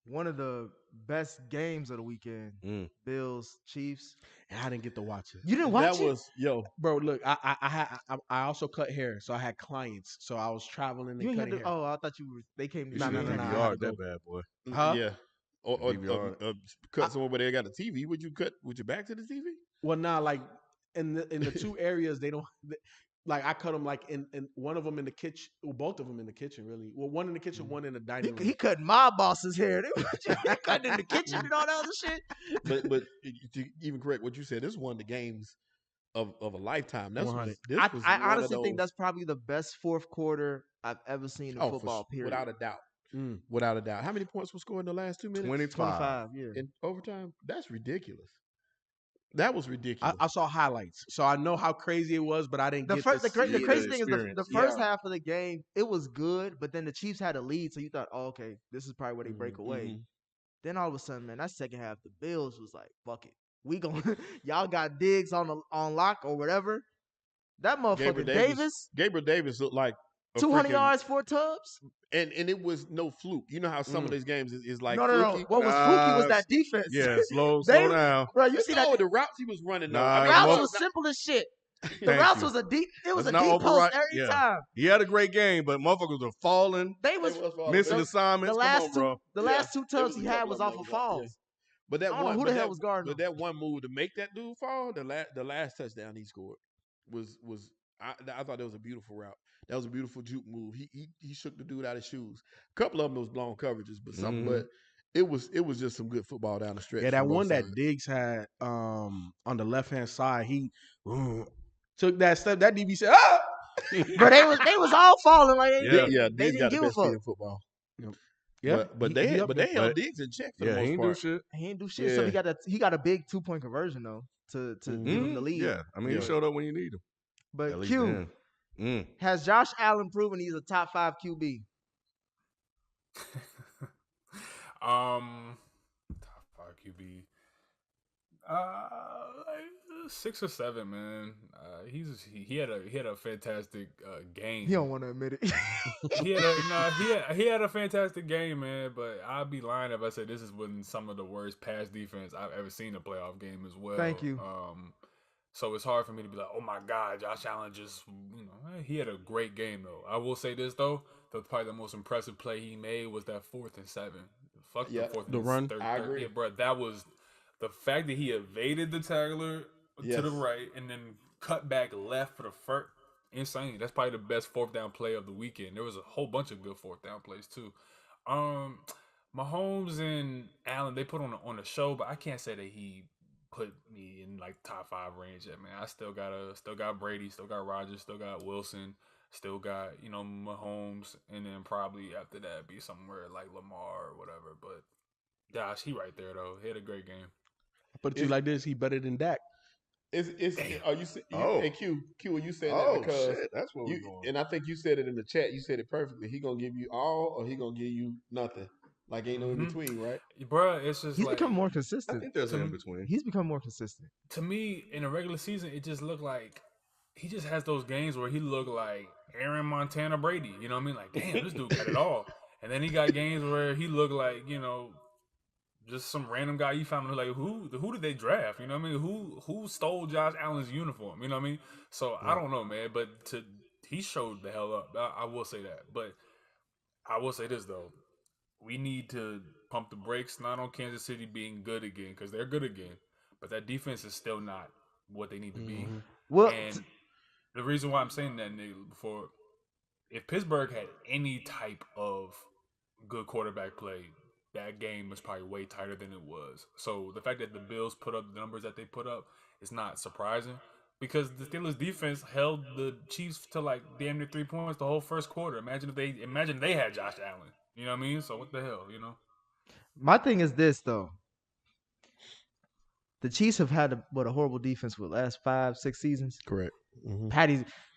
one of the best games of the weekend. Bills, Chiefs. And I didn't get to watch it. You didn't That watch it? was Bro, look, I also cut hair, so I had clients, so I was traveling You and ain't had cutting to. hair. Oh, I thought you were. They came to Nah, you. nah, You nah, had to nah. I go. had to DVR that go. bad boy. Huh? yeah. Or DVR. cut somewhere where they got a TV. Would you cut with your back to the TV? Well, nah, like in the two areas they don't. Like I cut them like in one of them in the kitchen, well, both of them in the kitchen, really. Well, one in the kitchen, one in the dining room. He cut my boss's hair. He cut in the kitchen and all that other shit. But to even correct what you said, this is one of the games of a lifetime. This 100. was I one honestly of think those. that's probably the best fourth quarter I've ever seen in football. Period. Without a doubt. Mm. Without a doubt. How many points were scored in the last 2 minutes? 25. 25. Yeah. In overtime? That's ridiculous. That was ridiculous. I saw highlights, so I know how crazy it was, but I didn't The get first, to the see crazy the thing is experience. the first half of the game it was good, but then the Chiefs had a lead, so you thought, oh, okay, this is probably where they break away. Then all of a sudden, man, that second half, the Bills was like, fuck it, we gon' y'all got Diggs on lock or whatever. That motherfucker Gabriel Davis looked like 200 yards, 4 tubs. and it was no fluke. You know how some of these games is like No. fluky. What was fluky was that defense. Yeah, slow They- down. Bro, you see that? the routes he was running though. Nah, The I mean, routes mo- was simple as shit. The Thank routes you. was a deep. It was Let's a not deep post override- every yeah. time. He had a great game, but motherfuckers were falling, They was missing the assignments. last Come on, two. bro. The Yeah, last two there tubs was a he had couple was of off them of that was off, falls. yeah. But that I don't know one, who but the hell that- was guarding But him. that one move to make that dude fall, the last touchdown he scored was I thought that was a beautiful route. That was a beautiful juke move. He shook the dude out of his shoes. A couple of them was blown coverages, but but it was just some good football down the stretch. Yeah, that from both one that sides. Diggs had on the left hand side, he took that step. That DB said, "Ah!" Bro, they was all falling like Yeah. they Diggs didn't got the give a best feet fuck. in football. Yeah, But he they up there. held But- Diggs in check for Yeah, the he most ain't do part. shit. He didn't do shit, so Yeah. he got a big 2-point conversion though to give him the lead. Yeah, I mean, Yeah. he showed up when you need him. But At least Q, then. has Josh Allen proven he's a top 5 QB? Top 5 QB. Like 6 or 7, man. He had a fantastic game. He don't want to admit it. he had a fantastic game, man. But I'd be lying if I said this is when some of the worst pass defense I've ever seen in a playoff game as well. Thank you. So it's hard for me to be like, oh my God, Josh Allen just, he had a great game though. I will say this though, probably the most impressive play he made was that 4th and 7. Fuck Yeah, the 4th the and run. I agree. Yeah, bro, that was the fact that he evaded the tackler to the Yes. right and then cut back left for the first. Insane. That's probably the best 4th down play of the weekend. There was a whole bunch of good 4th down plays too. Mahomes and Allen, they put on the show, but I can't say that he put me in like top 5 range yet, man. I still got Brady, still got Rodgers, still got Wilson, still got, Mahomes, and then probably after that be somewhere like Lamar or whatever. But gosh, he right there though. He had a great game. Put it to you like this: he better than Dak. Are you Oh. hey Q, are you saying Oh, that because shit. That's where we're you, going. and I think you said it in the chat, you said it perfectly. He gonna give you all or he gonna give you nothing. Like ain't no in between, right? Bruh, it's just He's like become more I consistent. think there's an in between. He's become more consistent. to me, in a regular season, it just looked like he just has those games where he looked like Aaron Montana Brady. You know what I mean? Like, damn, this dude got it all. And then he got games where he looked like, just some random guy you found like who did they draft? You know what I mean? Who stole Josh Allen's uniform? You know what I mean? So I don't know, man. But he showed the hell up. I will say that. But I will say this though. We need to pump the brakes, not on Kansas City being good again, because they're good again. But that defense is still not what they need to be. Well, And the reason why I'm saying that, nigga, before, if Pittsburgh had any type of good quarterback play, that game was probably way tighter than it was. So the fact that the Bills put up the numbers that they put up is not surprising because the Steelers defense held the Chiefs to like damn near 3 points the whole first quarter. Imagine if they had Josh Allen. You know what I mean? So what the hell, my thing is this though. The Chiefs have had a horrible defense for the last 5-6 seasons. Correct.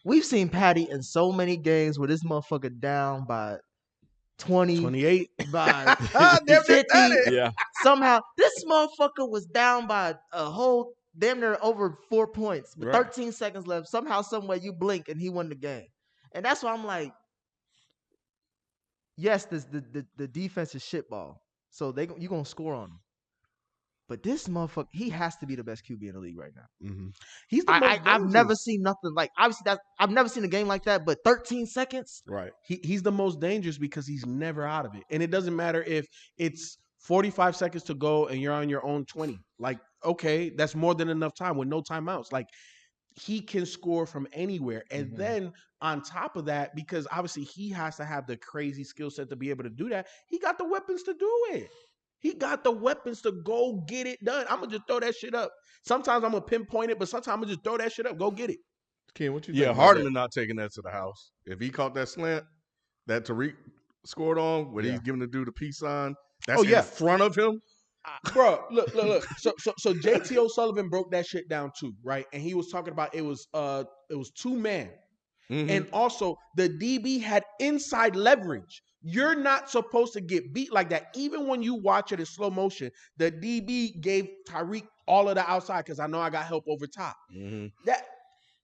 We've seen Patty in so many games where this motherfucker down by 20, 28. by Damn, 50. Yeah. Somehow this motherfucker was down by a whole damn near over 4 points with Right. 13 seconds left. Somehow, somewhere you blink and he won the game. And that's why I'm like, yes, the defense is shitball. So you gonna score on him. But this motherfucker, he has to be the best QB in the league right now. Mm-hmm. He's the most dangerous. I've never seen nothing like. Obviously, I've never seen a game like that. But 13 seconds, Right. He's the most dangerous because he's never out of it, and it doesn't matter if it's 45 seconds to go and you're on your own 20. Like, okay, that's more than enough time with no timeouts. Like, he can score from anywhere. And then on top of that, because obviously he has to have the crazy skill set to be able to do that, he got the weapons to do it. He got the weapons to go get it done. I'm going to just throw that shit up. Sometimes I'm going to pinpoint it, but sometimes I'm going to just throw that shit up. Go get it. Ken, what you Yeah, think? Hardman not taking that to the house. If he caught that slant that Tyreek scored on, where he's giving the dude a peace sign, that's in front of him. Bro, look. So JT O'Sullivan broke that shit down too, right? And he was talking about it was 2-man. And also the DB had inside leverage. You're not supposed to get beat like that. Even when you watch it in slow motion, the DB gave Tyreek all of the outside because I know I got help over top. That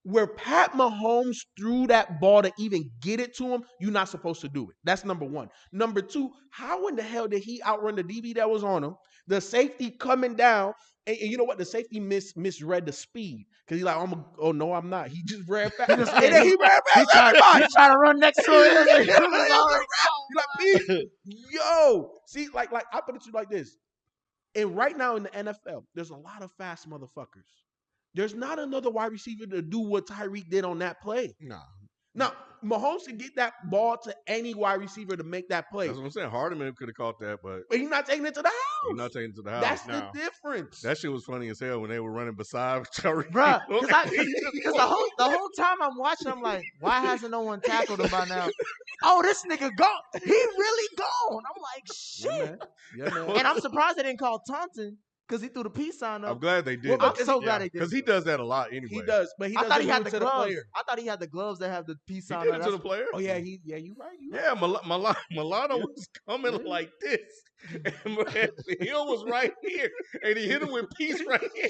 where Pat Mahomes threw that ball to even get it to him, you're not supposed to do it. That's number one. Number two, how in the hell did he outrun the DB that was on him? The safety coming down, and you know what? The safety misread the speed because he's like, oh no, I'm not. He just ran fast. And then he ran past everybody. He tried to run next to it. He like, please, yo, see, like I put it to you like this. And right now in the NFL, there's a lot of fast motherfuckers. There's not another wide receiver to do what Tyreek did on that play. Nah. Now, Mahomes can get that ball to any wide receiver to make that play. That's what I'm saying. Hardman could have caught that, but he's not taking it to the house. he's not taking it to the house. That's the difference. That shit was funny as hell when they were running beside Tyreek. Bruh, because the whole time I'm watching, I'm like, why hasn't no one tackled him by now? Oh, this nigga gone. He really gone. I'm like, shit. Yeah, man. And I'm surprised they didn't call taunting because he threw the peace sign up. I'm glad they did. I'm so glad they did. Because he does that a lot anyway. He does, but he I doesn't thought he do had it the to gloves. the player. I thought he had the gloves that have the peace He sign. did it to the player. Oh yeah, you right. Yeah, Milano was coming like this. And Hill was right here. And he hit him with peace right here.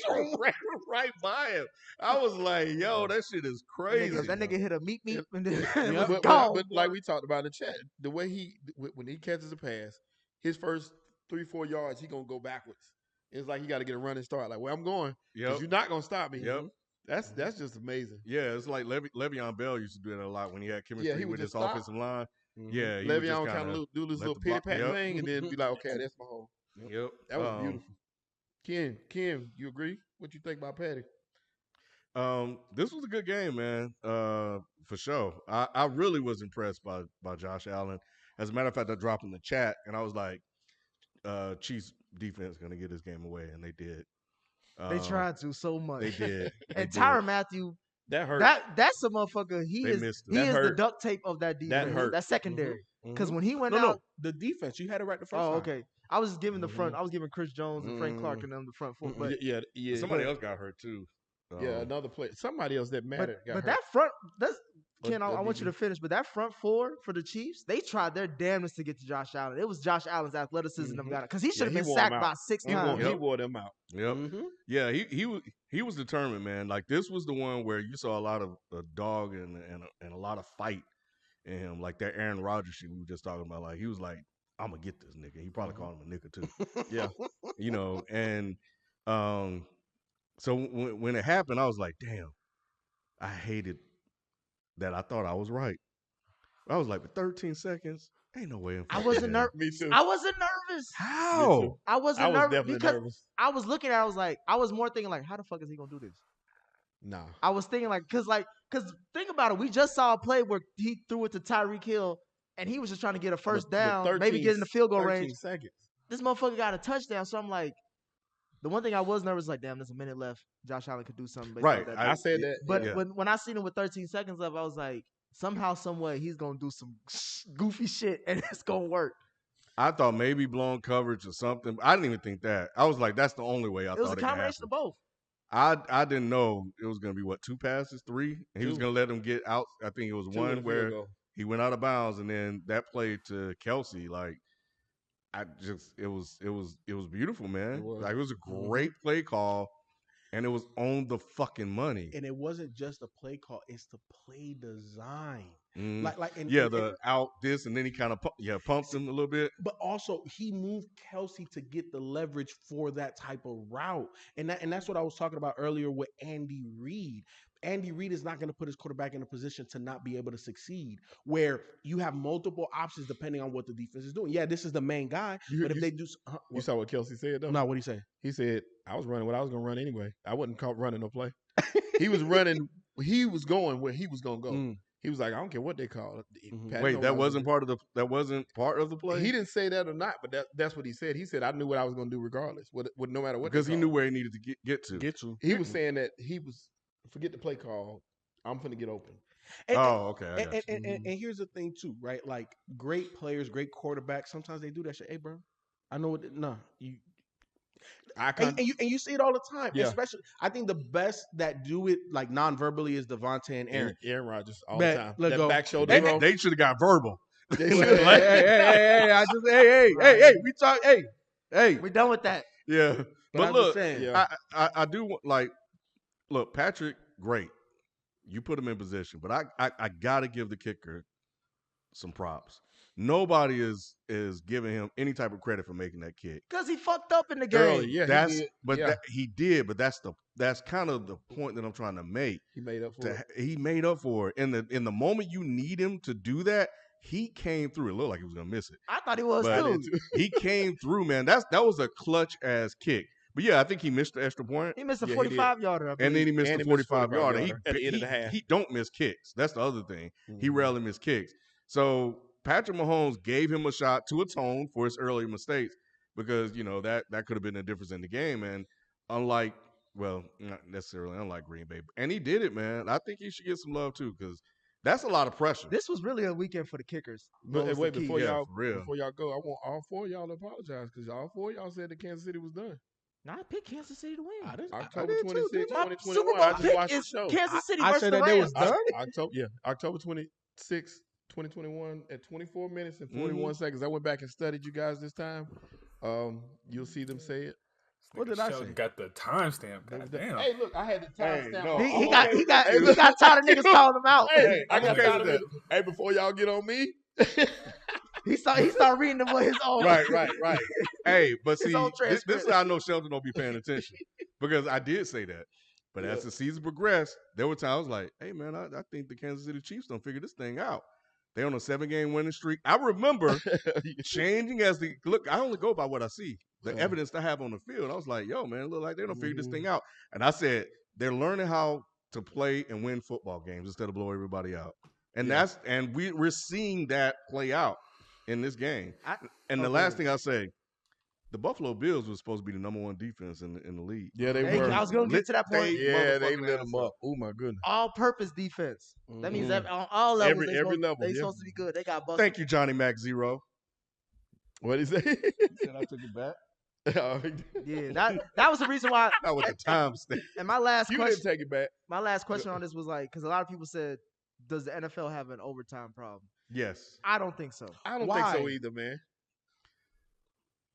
right by him. I was like, yo, that shit is crazy. That nigga hit a meat and then Yeah, was gone. but like we talked about in the chat, the way when he catches a pass, his first 3-4 yards, he gonna go backwards. It's like he got to get a running start. Like where I'm going, because you're not gonna stop me. Yep. That's just amazing. Yeah, it's like Le'Veon Bell used to do that a lot when he had chemistry he would with his just stop. offensive line. Yeah, he Le'Veon kind of do this little pity pat thing, and then be like, okay, that's my home. Yep, That was beautiful. Ken, you agree? What you think about Patty? This was a good game, man. For sure. I really was impressed by Josh Allen. As a matter of fact, I dropped in the chat, and I was like, Chiefs defense going to get this game away, and they did. They tried to so much. They did. And Tyrann Mathieu, that hurt. That's a motherfucker. He is the duct tape of that defense. That hurt. That's secondary. Because when he went No, out, the defense. You had it right the first oh, time. okay. I was giving the front. I was giving Chris Jones and Frank Clark and them the front foot. But yeah. Somebody else got hurt too. Another player. Somebody else that mattered. but hurt. that front, Ken, But I want you to finish. But that front four for the Chiefs, they tried their damnedest to get to Josh Allen. It was Josh Allen's athleticism that got it because he should have been wore sacked him by out. 6 times. He wore them out. Yep. Yeah, he was determined, man. Like this was the one where you saw a lot of dog and a lot of fight in him. Like that Aaron Rodgers shit we were just talking about. Like he was like, I'm gonna get this nigga. He probably called him a nigga too. Yeah. And so when it happened, I was like, damn, I hated that I thought I was right. I was like, for 13 seconds, ain't no way. I wasn't nervous. Me too. I wasn't nervous. How? I wasn't I was nervous definitely because nervous. I was looking at it, I was more thinking like, how the fuck is he gonna do this? Nah. I was thinking cause think about it. We just saw a play where he threw it to Tyreek Hill and he was just trying to get a first down, maybe get in the field goal range. Seconds. This motherfucker got a touchdown. So I'm like, the one thing I was nervous, like, damn, there's a minute left. Josh Allen could do something. Right. I said that. But when I seen him with 13 seconds left, I was like, somehow, some way, he's gonna do some goofy shit and it's gonna work. I thought maybe blown coverage or something. I didn't even think that. I was like, that's the only way I thought it could happen. It was a combination of both. I didn't know it was going to be, 2 passes, 3? And he was going to let him get out. I think it was 1 where he went out of bounds, and then that play to Kelsey, like, it was beautiful, man. It was a great play call. and it was on the fucking money. And it wasn't just a play call; it's the play design. Mm. And the out this, and then he kind of pumped him a little bit. But also he moved Kelsey to get the leverage for that type of route, and that's what I was talking about earlier with Andy Reid. Andy Reid is not going to put his quarterback in a position to not be able to succeed, where you have multiple options depending on what the defense is doing. Yeah, this is the main guy, but if they do, you saw what Kelsey said though. No, what did he say? He said, "I was running what I was going to run anyway. I wasn't caught running no play." He was running. He was going where he was going to go. He was like, "I don't care what they call it." Wait, that wasn't part of the play. He didn't say that or not, but that's what he said. He said, "I knew what I was going to do regardless, no matter what." Because he knew where he needed to get to. He was saying that he was forget the play call. I'm finna get open. Okay. And here's the thing too, right? Like great players, great quarterbacks. Sometimes they do that shit. Hey, bro, I know what. Nah, you. And you see it all the time. Yeah. Especially, I think the best that do it like non-verbally is Devontae and Aaron. Aaron Rodgers all the time. Let that go. back shoulder throw. They should have got verbal. Hey, I just hey, we talk. Hey, We're done with that. Yeah, but I'm look, just saying. Yeah. I do look, Patrick, great. You put him in position, but I gotta give the kicker some props. Nobody is giving him any type of credit for making that kick. Because he fucked up in the game. Early, yeah, He did. But that's kind of the point that I'm trying to make. He made up for it. He made up for it. In the moment you need him to do that, he came through. It looked like he was gonna miss it. I thought he was But too. he came through, man. That was a clutch ass kick. But yeah, I think he missed the extra point. He missed a Yeah, 45-yarder. And then he missed the 45-yarder. at the end of the half. He don't miss kicks. That's the other thing. He Mhm. rarely miss kicks. So Patrick Mahomes gave him a shot to atone for his early mistakes because, that could have been the difference in the game. And not necessarily unlike Green Bay. And he did it, man. I think he should get some love too because that's a lot of pressure. This was really a weekend for the kickers. But wait, before y'all real. go, I want all four of y'all to apologize because all four of y'all said that Kansas City was done. Nah, I picked Kansas City to win. October I did too, 26, dude. My 2021. Super Bowl I just pick watched the is show. Kansas City I versus said the that they was Rams. done. October 26, 2021 at 24 minutes and 41 seconds. I went back and studied you guys this time. You'll see them say it. What did I say? Got the timestamp. Damn. Hey, look, I had the timestamp. no. He got tired of niggas calling him out. Hey, I got okay tired with of it. Hey, before y'all get on me. He started reading them with his own. Right. Hey, but His see, own this transcript. is how I know Shelton don't be paying attention because I did say that. But as the season progressed, there were times like, hey, man, I think the Kansas City Chiefs don't figure this thing out. They on a 7-game winning streak. I remember changing look, I only go by what I see, the evidence I have on the field. I was like, yo, man, it look like they don't figure this thing out. And I said, they're learning how to play and win football games instead of blow everybody out. And we're seeing that play out in this game. The last thing I say, the Buffalo Bills were supposed to be the number one defense in the league. Yeah, they were. I was going to get to that point. They lit them up. Oh, my goodness. All-purpose defense. That means that on all levels, Every level, they're supposed to be good. They got busted. Thank you, Johnny Mac Zero. What did he say? He said I took it back. Yeah, that was the reason why. Not with the time stamp. And my last You question, didn't take it back. my last question on this was like, because a lot of people said, does the NFL have an overtime problem? Yes. I don't think so. I don't Why? think so either, man.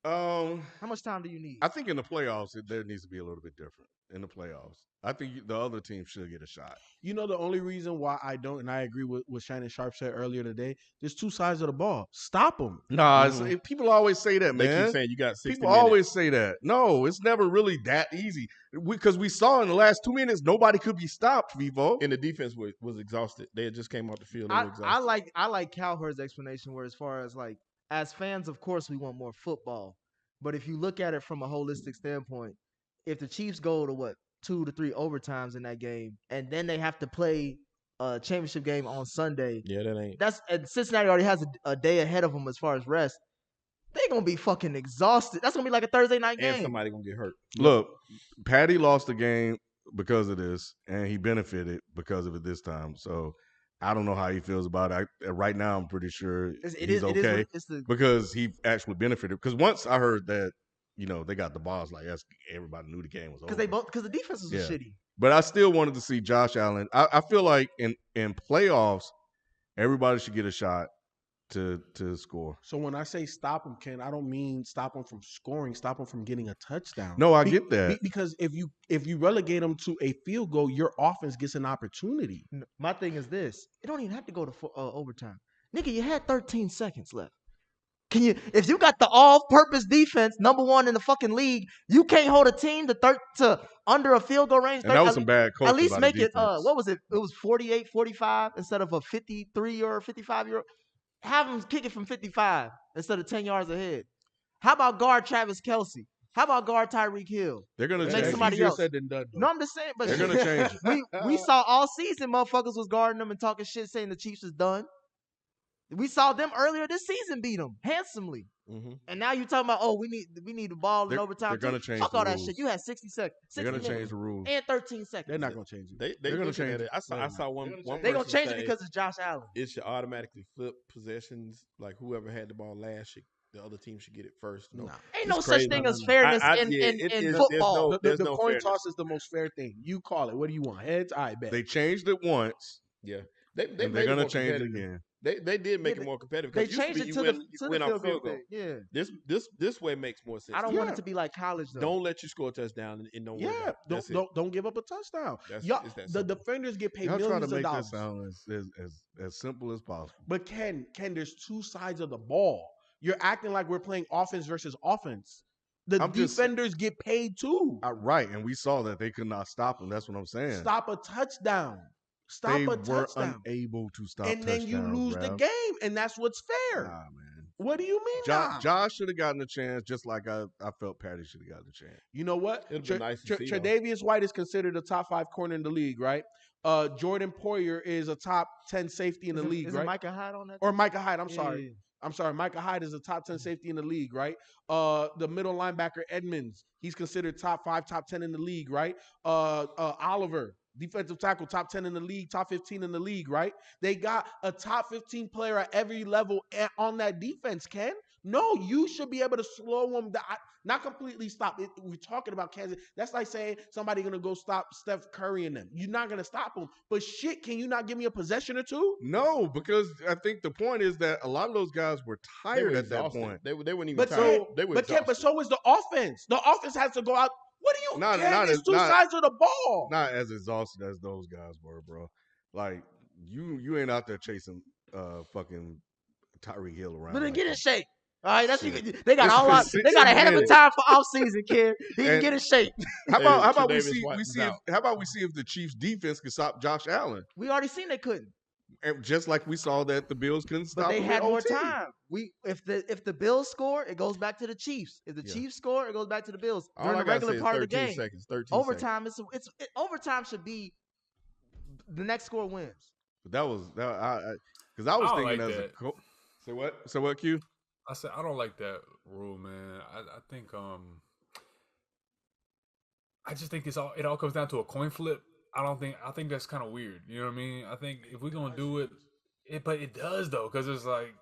How much time do you need? I think in the playoffs, there needs to be a little bit different in the playoffs. I think the other team should get a shot. You know the only reason why I don't, and I agree with what Shannon Sharp said earlier today, there's two sides of the ball. Stop them. Nah, people always say that, They man. keep saying you got 60 People minutes. always say that. No, it's never really that easy. Because we saw in the last 2 minutes, nobody could be stopped, Vivo. And the defense was exhausted. They had just came off the field. They were exhausted. I like Cowherd's explanation where as far as like, as fans, of course, we want more football. But if you look at it from a holistic standpoint, if the Chiefs go to 2 to 3 overtimes in that game, and then they have to play a championship game on Sunday. Yeah, that ain't. And Cincinnati already has a day ahead of them as far as rest. They're gonna be fucking exhausted. That's gonna be like a Thursday night game. And somebody gonna get hurt. Look, Patty lost the game because of this, and he benefited because of it this time. So I don't know how he feels about it. Right now, I'm pretty sure he's okay because he actually benefited. Because once I heard that, they got the balls like everybody knew the game was over. Because the defense was shitty. But I still wanted to see Josh Allen. I feel like in playoffs, everybody should get a shot. to score. So when I say stop them, Ken, I don't mean stop them from scoring. Stop them from getting a touchdown. No, I get that. Because if you relegate them to a field goal, your offense gets an opportunity. My thing is this: it don't even have to go to overtime. Nigga, you had 13 seconds left. If you got the all-purpose defense, number one in the fucking league, you can't hold a team to under a field goal range. And that was some bad coaching. At least by make the it what was it? It was 48-45 instead of a 53 or 55 year. Have them kick it from 55 instead of 10 yards ahead. How about guard Travis Kelce? How about guard Tyreek Hill? They're gonna Make change somebody easier else. said than done, though. No, I'm just saying. But They're gonna change it. we saw all season motherfuckers was guarding them and talking shit, saying the Chiefs is done. We saw them earlier this season beat them handsomely. Mm-hmm. And now you're talking about, we need the ball in overtime. They're gonna change Fuck the all that rules. shit. You had 60 seconds. They're gonna change the rules. And 13 seconds. They're not gonna change it. They're gonna looking change at it. I saw one. They gonna person change it say because it's Josh Allen. it should automatically flip possessions. Like whoever had the ball last, the other team should get it first. No, Ain't no It's such crazy. thing No, as no. fairness It in is- football. There's The no coin fairness. toss is the most fair thing. You call it. What do you want? Heads? I bet. They changed it once, Yeah, they and made they're it gonna more change it competitive. again. They did make Yeah, it more competitive. They 'cause used changed be it you to win, the you win on field goal goal. thing. Yeah. This way makes more sense. I don't to want me. it to be like college though. Don't let you score a touchdown and don't worry Yeah, about it. That's don't give up a touchdown. It's that The simple. defenders get paid Y'all try to millions of make dollars. this sound as simple as possible. But Ken, there's two sides of the ball. You're acting like we're playing offense versus offense. The I'm just- defenders get paid too. Right, and we saw that they could not stop them. That's what I'm saying. Stop a touchdown. Stop They a were touchdown. unable to stop And then you touchdowns, lose the Rav. game, and that's what's fair. Nah, man. What do you mean? nah? Josh should have gotten a chance, just like I felt Patty should have gotten a chance. You know what? It'd be nice to see, though. Tre'Davious White is considered a top 5 corner in the league, right? Jordan Poyer is a top 10 safety in the league, Isn't right? Micah Hyde on that? Or Micah Hyde, I'm Yeah, sorry. yeah, yeah. I'm sorry. Micah Hyde is a top 10 safety in the league, right? The middle linebacker Edmonds, he's considered top 5, top 10 in the league, right? Oliver, defensive tackle, top 10 in the league, top 15 in the league, right? They got a top 15 player at every level on that defense, Ken. No, you should be able to slow them down. Not completely stop. We're talking about Kansas. That's like saying somebody going to go stop Steph Curry and them. You're not going to stop them. But shit, can you not give me a possession or two? No, because I think the point is that a lot of those guys were They tired were at that exhausted. point. They weren't even But tired. so, They were but exhausted. so is the offense. The offense has to go out. What do you? Not- Ken, not it's as- two not- sides of the ball. Not as exhausted as those guys were, bro. Like you ain't out there chasing fucking Tyreek Hill around. But then like get in that. shape. All right, that's Shit. they got It's all out. been They got a head of a minutes. time for off season, kid. He can And- get in shape. How about we Tre'Davious see White was if out. how about we see if the Chiefs defense can stop Josh Allen? We already seen they couldn't, And just like we saw that the Bills couldn't but stop they him had in more OT. time. If the Bills score, it goes back to the Chiefs. If the Yeah. Chiefs score, it goes back to the Bills All during I the gotta regular say is part of the 13 game. seconds. 13 Overtime overtime should be the next score wins. But that was because I was I don't thinking like as a that. say what? So what, Q? I said I don't like that rule, man. I think I just think it all comes down to a coin flip. I think that's kind of weird. You know what I mean? I think if we're gonna do it, but it does though, because it's like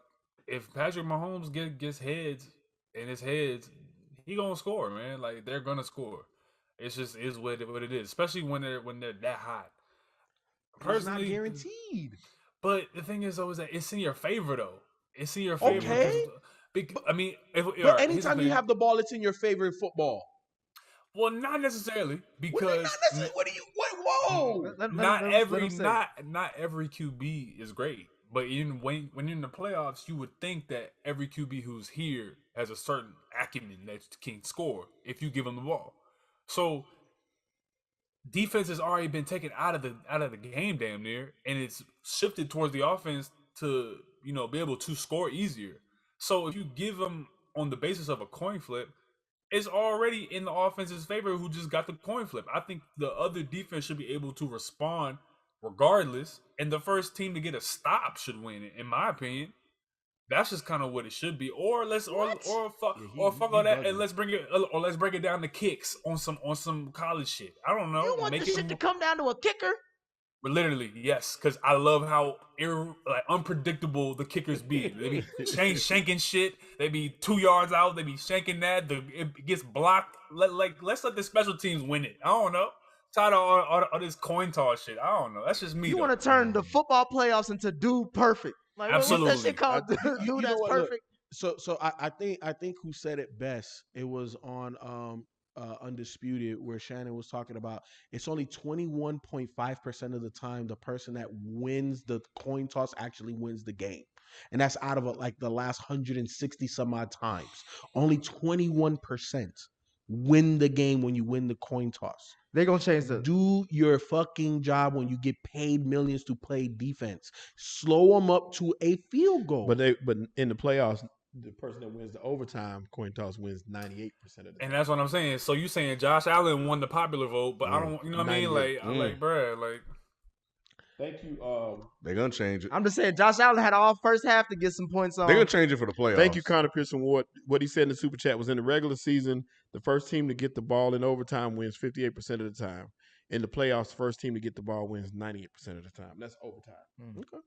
if Patrick Mahomes gets heads and his heads, he gonna score, man. Like they're gonna score. It's just is what it is, especially when they're that hot. It's not Personally, guaranteed. but the thing is though, is that it's in your favor though. It's in your favor. Okay. I mean, But anytime you have the ball, it's in your favor in football. well, not necessarily What, because not necessarily, what do you? What? Whoa! not let every him say. not every QB is great. But when you're in the playoffs, you would think that every QB who's here has a certain acumen that can score if you give them the ball. So defense has already been taken out of the game damn near, and it's shifted towards the offense to be able to score easier. So if you give them on the basis of a coin flip, it's already in the offense's favor who just got the coin flip. I think the other defense should be able to respond regardless, and the first team to get a stop should win it, in my opinion. That's just kind of what it should be. Or let's fuck all that and let's bring it down to kicks on some college shit. I don't know. You want this shit to come down to a kicker? But literally, yes, because I love how unpredictable the kickers be. They be shanking shit. They be 2 yards out. They be shanking that. It gets blocked. Let's let the special teams win it. I don't know. Tired of all this coin toss shit. I don't know. That's just me. You want to turn the football playoffs into dude perfect. Like, what's that shit Absolutely. called? You Dude, know that's what? Look, perfect. so I think who said it best? It was on Undisputed, where Shannon was talking about it's only 21.5% of the time the person that wins the coin toss actually wins the game, and that's out of like the last 160 some odd times. Only 21% win the game when you win the coin toss. They're gonna change the. Do your fucking job when you get paid millions to play defense. Slow them up to a field goal. But in the playoffs, the person that wins the overtime coin toss wins 98% of the time. And that's what I'm saying. So you saying Josh Allen won the popular vote, but I don't. You know what I mean? 98. Like, I'm like, bruh, like. Thank you. They're gonna change it. I'm just saying, Josh Allen had all first half to get some points on. They're gonna change it for the playoffs. Thank you, Connor Pearson. What he said in the super chat was in the regular season, the first team to get the ball in overtime wins 58% of the time. In the playoffs, the first team to get the ball wins 98% of the time. That's overtime. Okay.